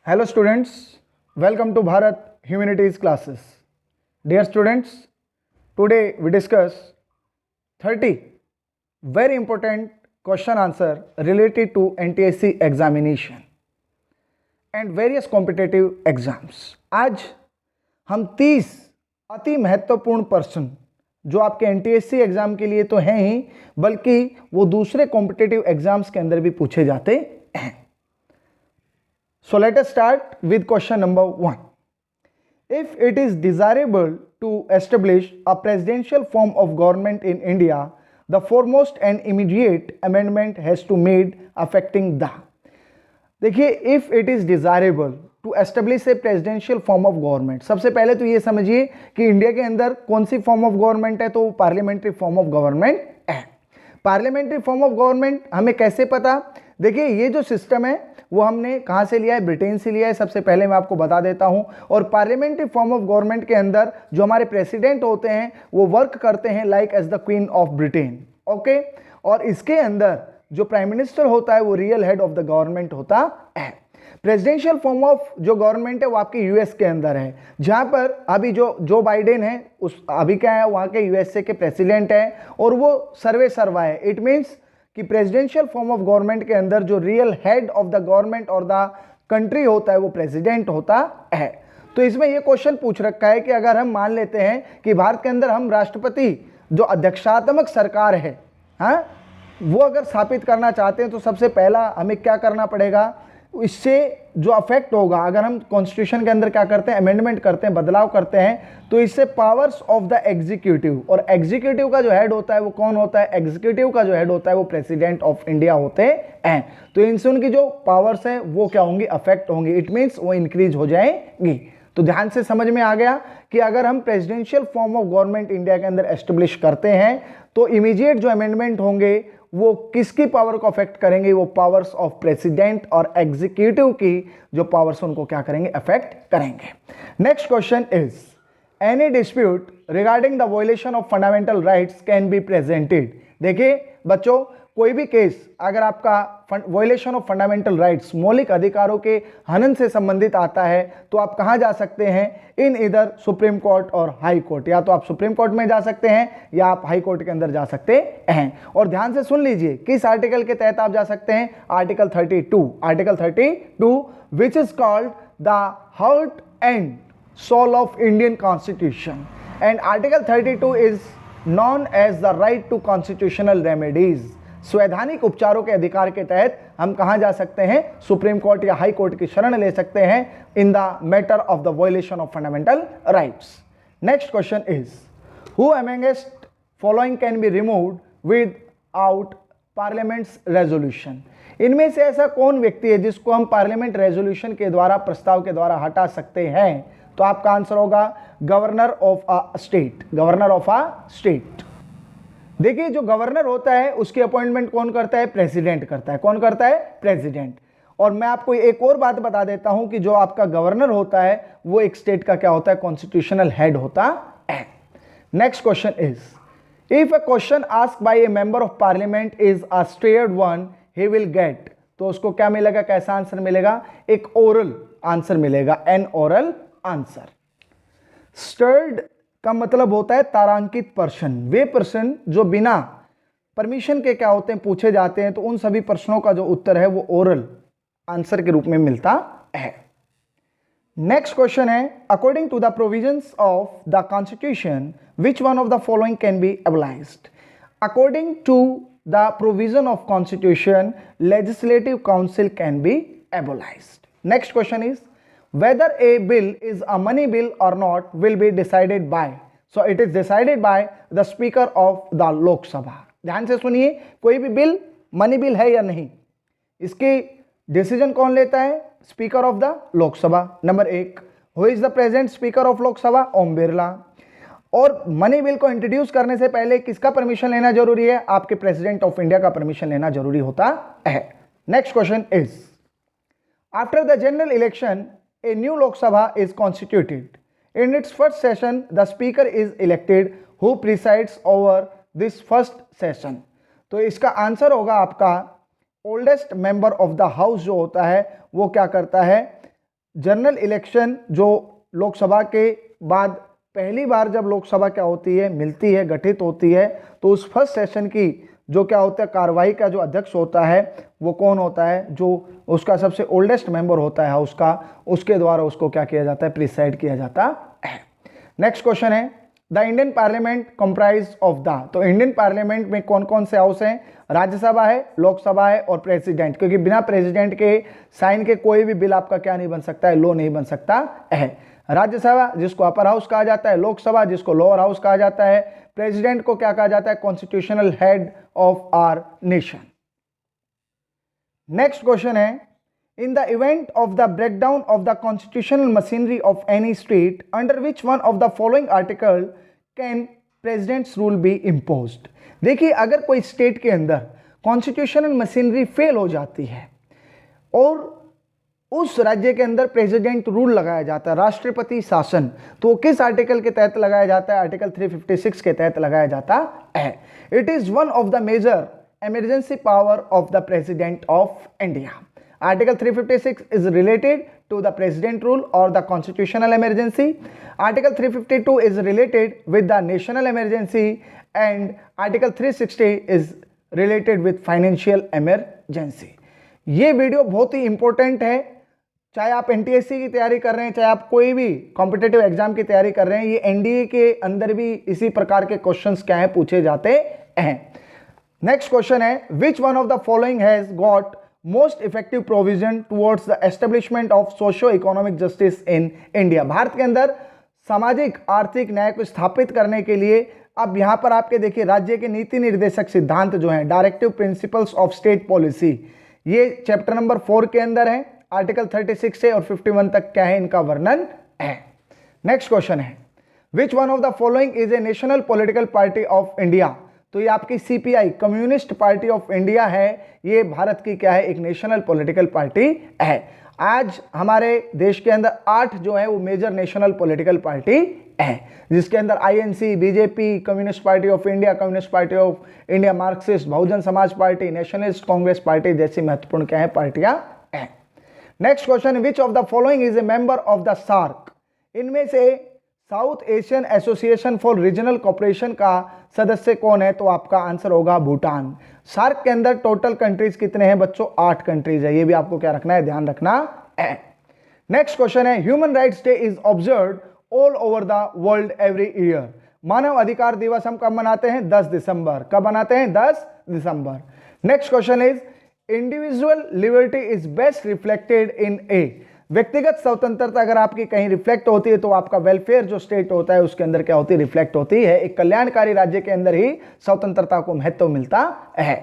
Hello students, welcome to Bharat Humanities classes. Dear students, today we discuss 30 very important question answer related to NTSC examination and various competitive exams. आज हम 30 अति महत्वपूर्ण प्रश्न जो आपके NTSC exam के लिए तो हैं ही, बल्कि वो दूसरे कॉम्पिटिटिव एग्जाम्स के अंदर भी पूछे जाते हैं. So let us start with question number 1. If it is desirable to establish a presidential form of government in India, the foremost and immediate amendment has to made affecting the. देखिए, if it is desirable to establish a presidential form of government, सबसे पहले तो ये समझिए कि India के अंदर कौन सी फॉर्म ऑफ गवर्नमेंट है, तो वो पार्लियामेंट्री फॉर्म ऑफ गवर्नमेंट है. पार्लियामेंट्री फॉर्म ऑफ गवर्नमेंट हमें कैसे पता? देखिए, ये जो सिस्टम है वो हमने कहाँ से लिया है? ब्रिटेन से लिया है. सबसे पहले मैं आपको बता देता हूँ. और पार्लियामेंट्री फॉर्म ऑफ गवर्नमेंट के अंदर जो हमारे प्रेसिडेंट होते हैं वो वर्क करते हैं like as the queen of Britain. Okay. और इसके अंदर जो प्राइम मिनिस्टर होता है वो real head of the government होता है. प्रेसिडेंशियल फॉर्म ऑफ जो गवर्नमेंट है वो आपके यूएस के अंदर है, जहां पर अभी जो बाइडेन है उस अभी क्या है, वहां के यूएसए के प्रेसिडेंट है और वो सर्वे सर्वा है. इट मीन्स कि प्रेसिडेंशियल फॉर्म ऑफ गवर्नमेंट के अंदर जो real head of the government और द कंट्री होता है वो प्रेसिडेंट होता है. तो इसमें ये क्वेश्चन पूछ रखा है कि अगर हम मान लेते हैं कि भारत के अंदर हम राष्ट्रपति जो अध्यक्षात्मक सरकार है, हाँ, वो अगर स्थापित करना चाहते हैं तो सबसे पहला हमें क्या करना पड़ेगा? इससे जो अफेक्ट होगा, अगर हम कॉन्स्टिट्यूशन के अंदर क्या करते हैं, अमेंडमेंट करते हैं, बदलाव करते हैं, तो इससे पावर्स ऑफ द एग्जीक्यूटिव, और एग्जीक्यूटिव का जो हेड होता है वो कौन होता है? एग्जीक्यूटिव का जो हेड होता है वो प्रेसिडेंट ऑफ इंडिया होते हैं. तो इनसे उनकी जो पावर्स हैं वो क्या होंगी? अफेक्ट होंगी. इट मीन्स वो इंक्रीज हो जाएंगी. तो ध्यान से समझ में आ गया कि अगर हम presidential form of government India के अंदर एस्टेब्लिश करते हैं तो इमीडिएट जो अमेंडमेंट होंगे वो किसकी पावर को अफेक्ट करेंगे? वो पावर्स ऑफ प्रेसिडेंट और एग्जीक्यूटिव की जो पावर्स उनको क्या करेंगे? अफेक्ट करेंगे. Next question is, any dispute regarding the violation of fundamental rights can be presented. देखिए बच्चों, कोई भी केस अगर आपका वायलेशन ऑफ फंडामेंटल राइट्स, मौलिक अधिकारों के हनन से संबंधित आता है तो आप कहां जा सकते हैं? इन इधर सुप्रीम कोर्ट और हाई कोर्ट. या तो आप सुप्रीम कोर्ट में जा सकते हैं या आप हाई कोर्ट के अंदर जा सकते हैं. और ध्यान से सुन लीजिए किस आर्टिकल के तहत आप जा सकते हैं? Article 32. Article 32 which is called the heart and soul of Indian constitution, and article 32 is known as the right to constitutional remedies. संवैधानिक उपचारों के अधिकार के तहत हम कहां जा सकते हैं? सुप्रीम कोर्ट या हाई कोर्ट की शरण ले सकते हैं in the matter of the violation of fundamental rights. Next question is, who amongst following can be removed with out parliaments resolution. इनमें से ऐसा कौन व्यक्ति है जिसको हम पार्लियामेंट रेजोल्यूशन के द्वारा, प्रस्ताव के द्वारा हटा सकते हैं? तो आपका आंसर होगा governor of a state. Governor of a state. देखिए, जो गवर्नर होता है उसकी अपॉइंटमेंट कौन करता है? प्रेसिडेंट करता है. कौन करता है? प्रेसिडेंट. और मैं आपको एक और बात बता देता हूं कि जो आपका गवर्नर होता है वो एक स्टेट का क्या होता है? कॉन्स्टिट्यूशनल हेड होता है. Next question is, if a question asked by A member of parliament is a stared one, he will get. तो उसको क्या मिलेगा? कैसा आंसर मिलेगा? एक ओरल आंसर मिलेगा. N oral answer. स्टर्ड का मतलब होता है तारांकित प्रश्न. वे प्रश्न जो बिना परमिशन के क्या होते हैं? पूछे जाते हैं. तो उन सभी प्रश्नों का जो उत्तर है वो ओरल आंसर के रूप में मिलता है. नेक्स्ट क्वेश्चन है, according to the provisions of the constitution which one of the following can be abolished. According to the provision of constitution legislative council can be abolished. Next question is, whether a bill is a money bill or not will be decided by. So it is decided by the speaker of the Lok Sabha. ध्यान से सुनिए, कोई भी bill money bill है या नहीं, इसकी decision कौन लेता है? Speaker of the Lok Sabha. Number 1, who is the present speaker of Lok Sabha? Om Birla. और मनी बिल को इंट्रोड्यूस करने से पहले किसका परमिशन लेना जरूरी है? आपके प्रेसिडेंट ऑफ इंडिया का परमिशन लेना जरूरी होता है. Next question is, after the general election a new Lok Sabha is constituted. In its first session, the speaker is elected. Who presides over this first session? तो इसका answer होगा आपका oldest member of the house जो होता है वो क्या करता है? जनरल इलेक्शन जो लोकसभा के बाद पहली बार जब लोकसभा क्या होती है, मिलती है, गठित होती है, तो उस फर्स्ट सेशन की जो क्या होता है कार्रवाई का जो अध्यक्ष होता है वो कौन होता है, जो उसका सबसे ओल्डेस्ट मेंबर होता है हाउस का, उसके द्वारा उसको क्या किया जाता है, प्रिसाइड किया जाता है। नेक्स्ट क्वेश्चन है the Indian parliament comprise of the, तो इंडियन पार्लियामेंट में कौन कौन से हाउस हैं, राज्यसभा है, लोकसभा है और प्रेसिडेंट, क्योंकि बिना प्रेसिडेंट के साइन के कोई भी बिल आपका क्या नहीं बन सकता है, लॉ नहीं बन सकता है। राज्यसभा जिसको अपर हाउस कहा जाता है, लोकसभा जिसको लोअर हाउस कहा जाता है, प्रेसिडेंट को क्या कहा जाता है, constitutional head of our nation. Next question है in the event of the breakdown of the constitutional machinery of any state under which one of the following article can president's rule be imposed. देखिए अगर कोई state के अंदर constitutional machinery fail हो जाती है और उस राज्य के अंदर प्रेसिडेंट रूल लगाया जाता है, राष्ट्रपति शासन, तो किस आर्टिकल के तहत लगाया जाता है, आर्टिकल 356 के तहत लगाया जाता है। It is one of the major emergency power of the president of India. Article 356 is related to the president rule or the constitutional emergency. Article 352 is related with the national emergency and Article 360 is related with financial emergency. ये video बहुत ही important है, चाहे आप NTSC की तैयारी कर रहे हैं, चाहे आप कोई भी कॉम्पिटिटिव एग्जाम की तैयारी कर रहे हैं, ये एनडीए के अंदर भी इसी प्रकार के क्वेश्चंस क्या है पूछे जाते हैं। नेक्स्ट क्वेश्चन है which one of the following has got most effective provision towards the establishment of socio economic justice in India. Bharat के अंदर सामाजिक आर्थिक न्याय को स्थापित करने के लिए अब यहां पर आपके देखिए राज्य के नीति निर्देशक सिद्धांत जो हैं, directive principles of state policy, ये चैप्टर नंबर 4 के अंदर है, आर्टिकल 36 से और 51 तक क्या है इनका वर्णन है। नेक्स्ट क्वेश्चन है which one of the following is A national political party of India. तो ये आपकी CPI communist Party of India है, ये भारत की क्या है, एक नेशनल पॉलिटिकल पार्टी है। आज हमारे देश के अंदर 8 जो है वो मेजर नेशनल पॉलिटिकल पार्टी है, जिसके अंदर INC, BJP, Communist Party of India, Communist Party of India, Marxist, Bahujan Samaj Party, nationalist Congress party जैसी महत्वपूर्ण क्या है पार्टियां हैं। Next question which of the following is a member of the SAARC. इनमें से South Asian Association for Regional Cooperation का सदस्य कौन है, तो आपका आंसर होगा भूटान। सार्क के अंदर टोटल कंट्रीज कितने हैं बच्चों, 8 कंट्रीज है, ये भी आपको क्या रखना है, ध्यान रखना है। नेक्स्ट क्वेश्चन है Human Rights Day is observed all over the world every year. मानव अधिकार दिवस हम कब मनाते हैं, 10 दिसंबर। कब मनाते हैं, 10 दिसंबर। Next question is individual liberty is best reflected in a. व्यक्तिगत स्वतंत्रता अगर आपकी कहीं रिफ्लेक्ट होती है तो आपका वेलफेयर जो स्टेट होता है उसके अंदर क्या होती है, रिफ्लेक्ट होती है। एक कल्याणकारी राज्य के अंदर ही स्वतंत्रता को महत्व मिलता है।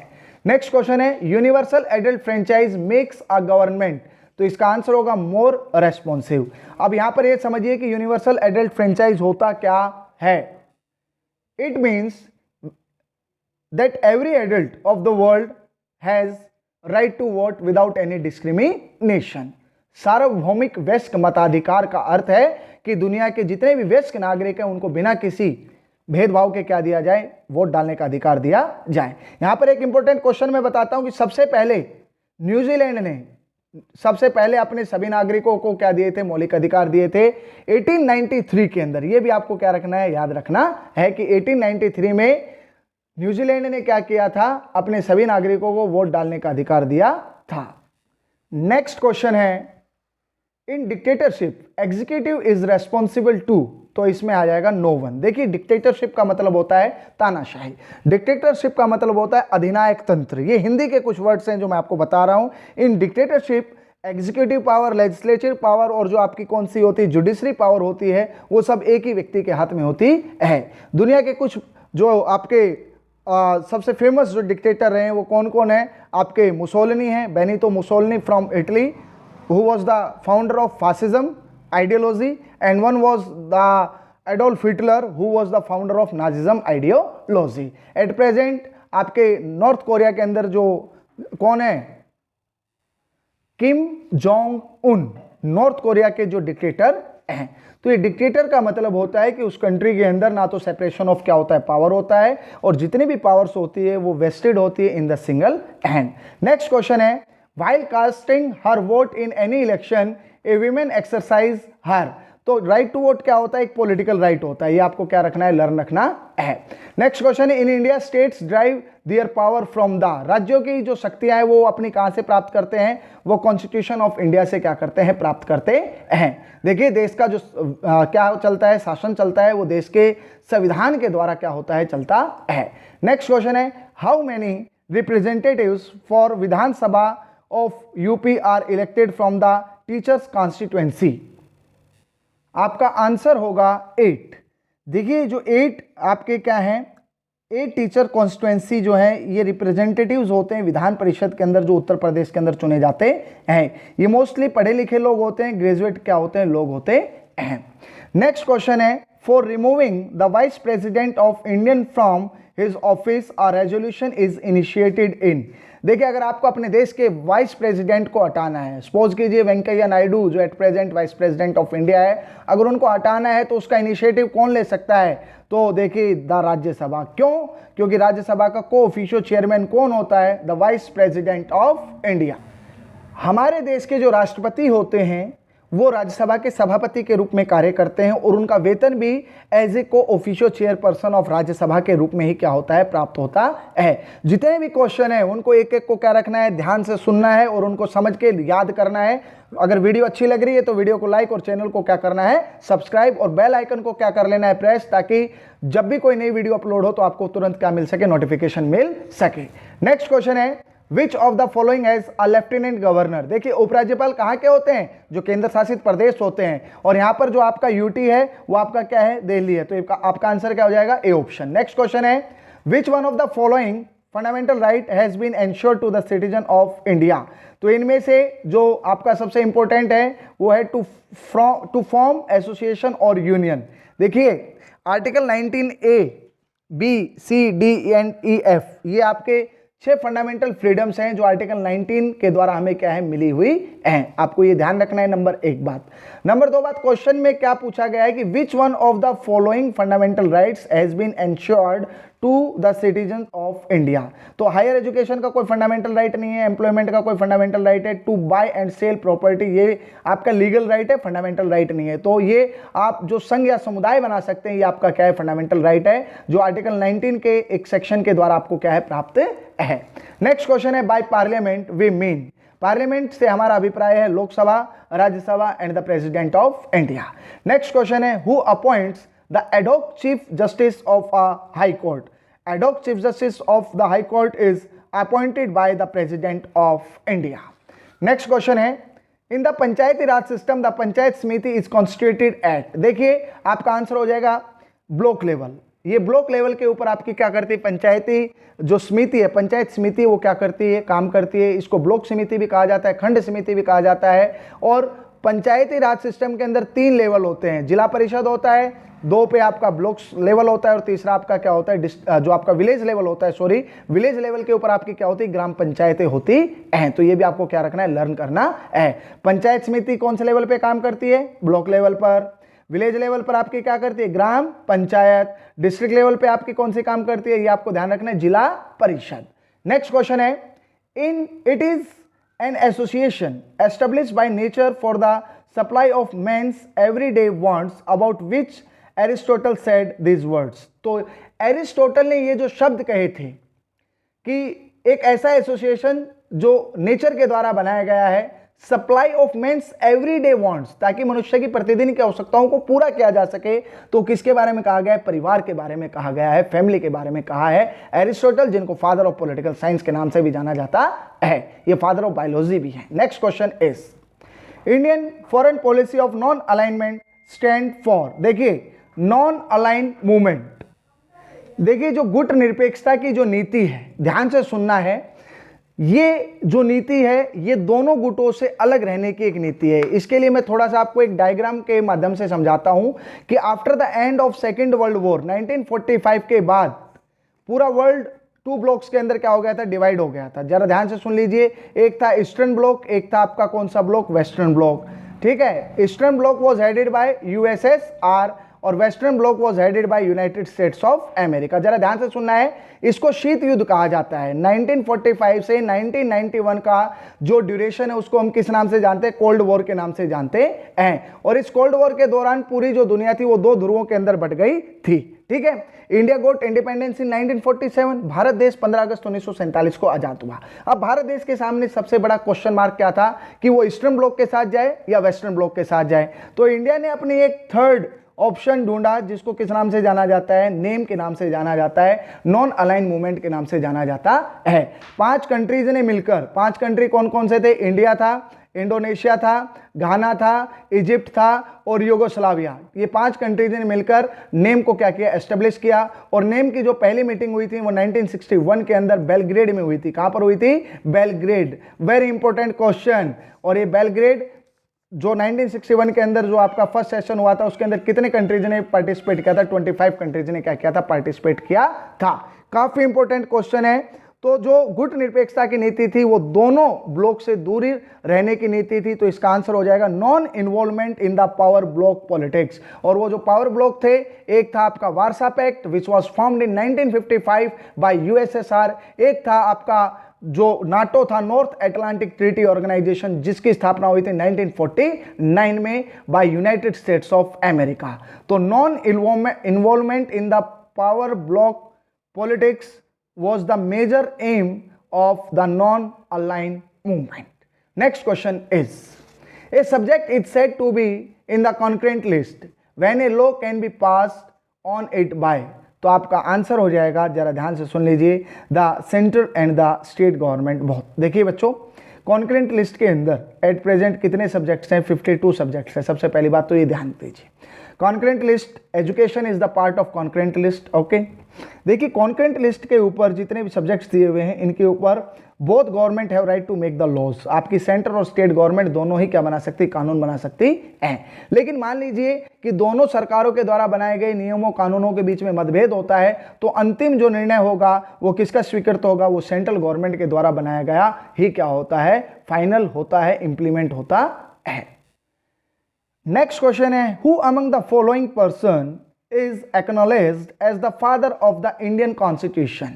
नेक्स्ट क्वेश्चन है universal adult franchise makes a government, तो इसका आंसर होगा मोर रेस्पॉन्सिव। अब यहां पर ये समझिए कि यूनिवर्सल एडल्ट फ्रेंचाइज होता क्या है। It means that every adult of the world has right to vote without any discrimination. सार्वभौमिक वयस्क मताधिकार का अर्थ है कि दुनिया के जितने भी वयस्क नागरिक हैं उनको बिना किसी भेदभाव के क्या दिया जाए, वोट डालने का अधिकार दिया जाए। यहां पर एक इंपॉर्टेंट क्वेश्चन मैं बताता हूं कि सबसे पहले न्यूजीलैंड ने सबसे पहले अपने सभी नागरिकों को क्या दिए थे, मौलिक अधिकार दिए थे 1893 के अंदर। यह भी आपको क्या रखना है, याद रखना है कि 1893 में न्यूजीलैंड ने क्या किया था, अपने सभी नागरिकों को वोट डालने का अधिकार दिया था। नेक्स्ट क्वेश्चन है in dictatorship executive is responsible to, तो इसमें आ जाएगा नो वन। देखिए डिक्टेटरशिप का मतलब होता है तानाशाही, डिक्टेटरशिप का मतलब होता है अधिनायक तंत्र। ये हिंदी के कुछ वर्ड्स हैं जो मैं आपको बता रहा हूं। In dictatorship executive power, legislative power और जो आपकी कौन सी होती है जुडिशरी पावर होती है, वो सब एक ही व्यक्ति के हाथ में होती है। दुनिया के कुछ जो आपके सबसे फेमस जो डिक्टेटर रहे हैं वो कौन कौन है, आपके मुसोलिनी हैं, Benito Mussolini from Italy, who was the founder of fascism ideology, and one was the Adolf Hitler who was the founder of Nazism ideology. At present आपके नॉर्थ कोरिया के अंदर जो कौन है, Kim Jong Un, north Korea के जो dictator हैं। तो ये डिक्टेटर का मतलब होता है कि उस कंट्री के अंदर ना तो सेपरेशन ऑफ क्या होता है, पावर होता है, और जितनी भी पावर्स होती है वो वेस्टेड होती है in the single hand. Next question है while casting her vote in any election a women exercise her. तो राइट टू वोट क्या होता है? एक पॉलिटिकल राइट होता है। ये आपको क्या रखना है? लर्न रखना है। नेक्स्ट क्वेश्चन है, in India states drive their power from the. राज्यों की जो शक्तियां हैं वो अपनी कहां से प्राप्त करते हैं? वो कॉन्स्टिट्यूशन ऑफ इंडिया से क्या करते हैं? प्राप्त करते हैं। देखिए देश का जो क्या चलता है, शासन चलता है, वो देश के संविधान के द्वारा क्या होता है? चलता है। नेक्स्ट क्वेश्चन है, how many representatives for Vidhan Sabha of UP are elected from the teachers constituency? आपका आंसर होगा 8। देखिए जो 8 आपके क्या हैं? 8 टीचर कॉन्स्टिट्यूएंसी जो है ये रिप्रेजेंटेटिव्स होते हैं विधान परिषद के अंदर, जो उत्तर प्रदेश के अंदर चुने जाते हैं। ये मोस्टली पढ़े लिखे लोग होते हैं, ग्रेजुएट क्या होते हैं? लोग होते हैं। नेक्स्ट क्वेश्चन है, for removing the vice president of Indian from his office a resolution is initiated in. देखिए अगर आपको अपने देश के वाइस प्रेसिडेंट को हटाना है, सपोज कीजिए वेंकैया नायडू जो at present vice president of India है, अगर उनको हटाना है तो उसका इनिशिएटिव कौन ले सकता है? तो देखिए द राज्यसभा। क्यों? क्योंकि राज्यसभा का को ऑफिशियल चेयरमैन कौन होता है? The vice president of India. हमारे देश के जो राष्ट्रपति होते हैं वो राज्यसभा के सभापति के रूप में कार्य करते हैं और उनका वेतन भी एज ए को ऑफिशियल चेयरपर्सन ऑफ राज्यसभा के रूप में ही क्या होता है? प्राप्त होता है। जितने भी क्वेश्चन है उनको एक एक को क्या रखना है? ध्यान से सुनना है और उनको समझ के याद करना है। अगर वीडियो अच्छी लग रही है तो वीडियो को लाइक और चैनल को क्या करना है? सब्सक्राइब, और बेल आइकन को क्या कर लेना है? प्रेस, ताकि जब भी कोई नई वीडियो अपलोड हो तो आपको तुरंत क्या मिल सके? नोटिफिकेशन मिल सके। नेक्स्ट क्वेश्चन है, which of the following has a lieutenant governor. देखिए उपराज्यपाल कहाँ के होते हैं? जो केंद्र शासित प्रदेश होते हैं, और यहाँ पर जो आपका यूटी है वो आपका क्या है? दिल्ली है। तो आपका आंसर क्या हो जाएगा? A option. नेक्स्ट क्वेश्चन है, which one of the following fundamental right has been ensured to the citizen of India. तो इनमें से जो आपका सबसे इंपॉर्टेंट है वो है टू फॉर्म एसोसिएशन और यूनियन। देखिए article 19A B C D and E F ये आपके 6 फंडामेंटल फ्रीडम्स हैं जो आर्टिकल 19 के द्वारा हमें क्या है? मिली हुई हैं। आपको ये ध्यान रखना है। नंबर 1 बात। नंबर 2 बात, क्वेश्चन में क्या पूछा गया है कि which one of the following fundamental rights has been ensured to the citizen of India. तो हायर एजुकेशन का कोई फंडामेंटल राइट नहीं है, एम्प्लॉयमेंट का कोई फंडामेंटल राइट है, to buy and sell property ये आपका लीगल राइट है, फंडामेंटल राइट नहीं है। तो ये आप जो संघ या समुदाय बना सकते हैं ये आपका क्या है? फंडामेंटल राइट है, जो आर्टिकल 19 के एक सेक्शन के द्वारा आपको क्या है? प्राप्त है। नेक्स्ट क्वेश्चन है, by parliament we mean. Parliament से हमारा अभिप्राय है Lok Sabha, Rajya Sabha and the president of India. Next question है, who appoints the ad hoc chief justice of a high court. Ad hoc chief justice of the high court is appointed by the president of India. Next question है, in the panchayati raj system the panchayat samiti is constituted at. देखिए आपका answer हो जाएगा block level. ये block level के ऊपर आपकी क्या करती है? पंचायती जो समिति है, पंचायत समिति वो क्या करती है? काम करती है। इसको ब्लॉक समिति भी कहा जाता है, खंड समिति भी कहा जाता है। और पंचायती राज सिस्टम के अंदर 3 लेवल होते हैं। जिला परिषद होता है, 2 पे आपका ब्लॉक लेवल होता है, और तीसरा आपका क्या होता है? जो आपका विलेज लेवल होता है, सॉरी विलेज लेवल के ऊपर आपकी क्या होती है? ग्राम पंचायतें होती हैं। तो ये भी आपको क्या रखना है? लर्न करना है। पंचायत समिति कौन से लेवल पे काम करती है? ब्लॉक लेवल पर। विलेज लेवल पर आपकी क्या करती है? ग्राम पंचायत। डिस्ट्रिक्ट लेवल पे आपकी कौन सी काम करती है? ये आपको ध्यान रखना है, जिला परिषद। नेक्स्ट क्वेश्चन है, in it is an association established by nature for the supply of men's everyday wants about which Aristotle said this words. तो एरिस्टोटल ने ये जो शब्द कहे थे कि एक ऐसा एसोसिएशन जो नेचर के द्वारा बनाया गया है, supply of men's everyday wants, ताकि मनुष्य की प्रतिदिन की आवश्यकताओं को पूरा किया जा सके। तो किसके बारे में कहा गया है? परिवार के बारे में कहा गया है, फैमिली के बारे में कहा है। एरिस्टोटल, जिनको फादर ऑफ पॉलिटिकल साइंस के नाम से भी जाना जाता है, ये फादर ऑफ बायोलॉजी भी है। Next question is, Indian foreign policy of non alignment stand for. देखिए नॉन अलाइन मूवमेंट। देखिए जो गुट निरपेक्षता की जो नीति है, ध्यान से सुनना है, ये जो नीति है ये दोनों गुटों से अलग रहने की एक नीति है। इसके लिए मैं थोड़ा सा आपको एक डायग्राम के माध्यम से समझाता हूं कि after the end of second world war 1945 के बाद पूरा वर्ल्ड 2 ब्लॉक्स के अंदर क्या हो गया था? डिवाइड हो गया था। जरा ध्यान से सुन लीजिए, एक था ईस्टर्न ब्लॉक, एक था आपका कौन सा ब्लॉक? Western block. ठीक है, eastern block was headed by USSR और western block was headed by United States of America. जरा ध्यान से सुनना है, इसको शीत युद्ध कहा जाता है। 1945 से 1991 का जो ड्यूरेशन है उसको हम किस नाम से जानते हैं? कोल्ड वॉर के नाम से जानते हैं। और इस कोल्ड वॉर के दौरान पूरी जो दुनिया थी वो दो ध्रुवों के अंदर बट गई थी। ठीक है, India got independence in 1947, Bharat देश 15 अगस्त 1947 को आजाद हुआ। अब भारत देश के सामने सबसे बड़ा क्वेश्चन मार्क क्या था कि वो ईस्टर्न ब्लॉक के साथ जाए या वेस्टर्न ब्लॉक के साथ जाए। तो इंडिया ने अपनी एक थर्ड ऑप्शन ढूंढा जिसको किस नाम से जाना जाता है? नेम के नाम से जाना जाता है, नॉन अलाइन मूवमेंट के नाम से जाना जाता है। 5 कंट्रीज ने मिलकर, 5 कंट्री कौन कौन से थे? इंडिया था, इंडोनेशिया था, घाना था, इजिप्ट था और यूगोस्लाविया। ये 5 कंट्रीज ने मिलकर नेम को क्या किया? एस्टेब्लिश किया। और नेम की जो पहली मीटिंग हुई थी वो 1961 के अंदर बेलग्रेड में हुई थी। कहां पर हुई थी? बेलग्रेड। Very important question. और ये बेलग्रेड जो 1961 के अंदर जो आपका फर्स्ट सेशन हुआ था उसके अंदर कितने कंट्रीज ने पार्टिसिपेट किया था? 25 कंट्रीज ने क्या किया था? पार्टिसिपेट किया था। काफी इंपॉर्टेंट क्वेश्चन है। तो जो गुट निरपेक्षता की नीति थी वो दोनों ब्लॉक से दूरी रहने की नीति थी। तो इसका आंसर हो जाएगा non involvement in the power block politics. और वो जो पावर ब्लॉक थे, एक था आपका Warsaw Pact which was formed in 1955 by USSR, एक था आपका जो नाटो था, नॉर्थ अटलांटिक ट्रीटी ऑर्गेनाइजेशन, जिसकी स्थापना हुई थी 1949 में by United States of America. तो non involvement in the power block politics was the major aim of the non-aligned movement. Next question is, a subject is said to be in the concurrent list when a law can be passed on it by, तो आपका answer हो जाएगा, जरा ध्यान से सुन लीजिए, the central and the state government. बहुत देखिए बच्चों, कॉन्करेंट लिस्ट के अंदर एट प्रेजेंट कितने सब्जेक्ट्स हैं? 52 सब्जेक्ट्स हैं। सबसे पहली बात तो ये ध्यान दीजिए, concurrent list, education is the part of concurrent list. Okay, देखिए कॉन्करेंट लिस्ट के ऊपर जितने भी सब्जेक्ट्स दिए हुए हैं इनके ऊपर both government have right to make the laws. आपकी सेंटर और स्टेट गवर्नमेंट दोनों ही क्या बना सकती? कानून बना सकती है। लेकिन मान लीजिए कि दोनों सरकारों के द्वारा बनाए गए नियमों कानूनों के बीच में मतभेद होता है, तो अंतिम जो निर्णय होगा वो किसका स्वीकृत होगा? वो सेंट्रल गवर्नमेंट के द्वारा बनाया गया ही क्या होता है? फाइनल होता है, इंप्लीमेंट होता है। नेक्स्ट क्वेश्चन है, who among the following person is acknowledged as the father of the Indian Constitution।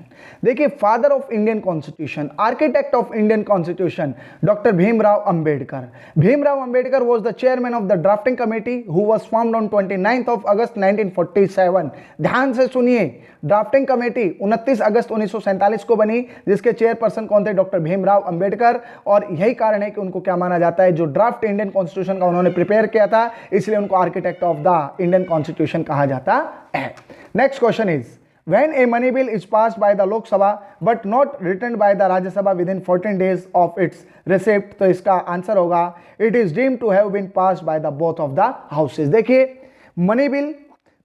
देखिए, father of Indian constitution, architect of Indian constitution, doctor Bhimrao Ambedkar. Bhimrao Ambedkar was the chairman of the drafting committee who was formed on 29th of August 1947। ध्यान से सुनिए, drafting committee 29 अगस्त 1947 को बनी, जिसके chairperson कौन थे? Doctor Bhimrao Ambedkar. और यही कारण है कि उनको क्या माना जाता है? जो ड्राफ्ट इंडियन कॉन्स्टिट्यूशन का उन्होंने प्रिपेयर किया था, इसलिए उनको architect of the Indian constitution कहा जाता है। Next question is, when a money bill is passed by the Lok Sabha but not returned by the Rajya Sabha within 14 days of its receipt, तो इसका answer होगा it is deemed to have been passed by the both of the houses। देखिए, money bill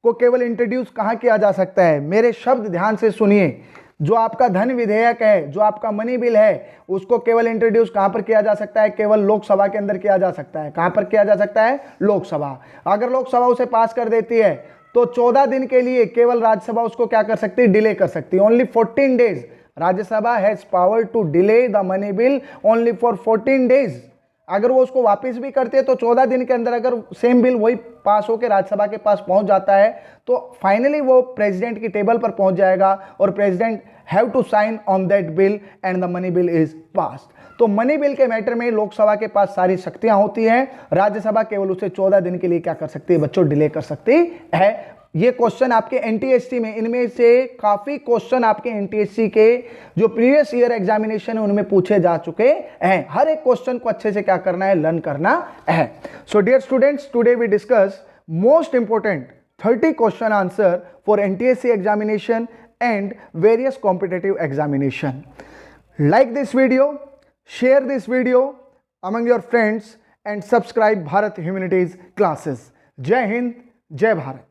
को केवल introduce कहां किया जा सकता है? मेरे शब्द ध्यान से सुनिए, जो आपका धन विधेयक है, जो आपका मनी बिल है, उसको केवल इंट्रोड्यूस कहां पर किया जा सकता है? केवल लोकसभा के अंदर किया जा सकता है। कहां पर किया जा सकता है? लोकसभा। अगर लोकसभा उसे पास कर देती है तो 14 दिन के लिए केवल राज्यसभा उसको क्या कर सकती है? डिले कर सकती है। Only 14 days Rajya Sabha has power to delay the money bill only for 14 days. अगर वो उसको वापस भी करते हैं तो 14 दिन के अंदर अगर सेम बिल वही पास होकर राज्यसभा के पास पहुंच जाता है तो फाइनली वो प्रेसिडेंट की टेबल पर पहुंच जाएगा और president have to sign on that bill and the money bill is passed. तो मनी बिल के मैटर में लोकसभा के पास सारी शक्तियां होती हैं, राज्यसभा केवल उसे 14 दिन के लिए क्या कर सकती है बच्चों? डिले कर सकती है। ये क्वेश्चन आपके एनटीएससी में, इनमें से काफी क्वेश्चन आपके एनटीएससी के जो प्रीवियस ईयर एग्जामिनेशन है उनमें पूछे जा चुके हैं। हर एक क्वेश्चन को अच्छे से क्या करना है? लर्न करना है। So dear students, today we discuss most important 30 question answer for NTSC examination and various competitive examination. Like this video, share this video among your friends and subscribe Bharat Humanities classes. Jai Hind, Jai Bharat.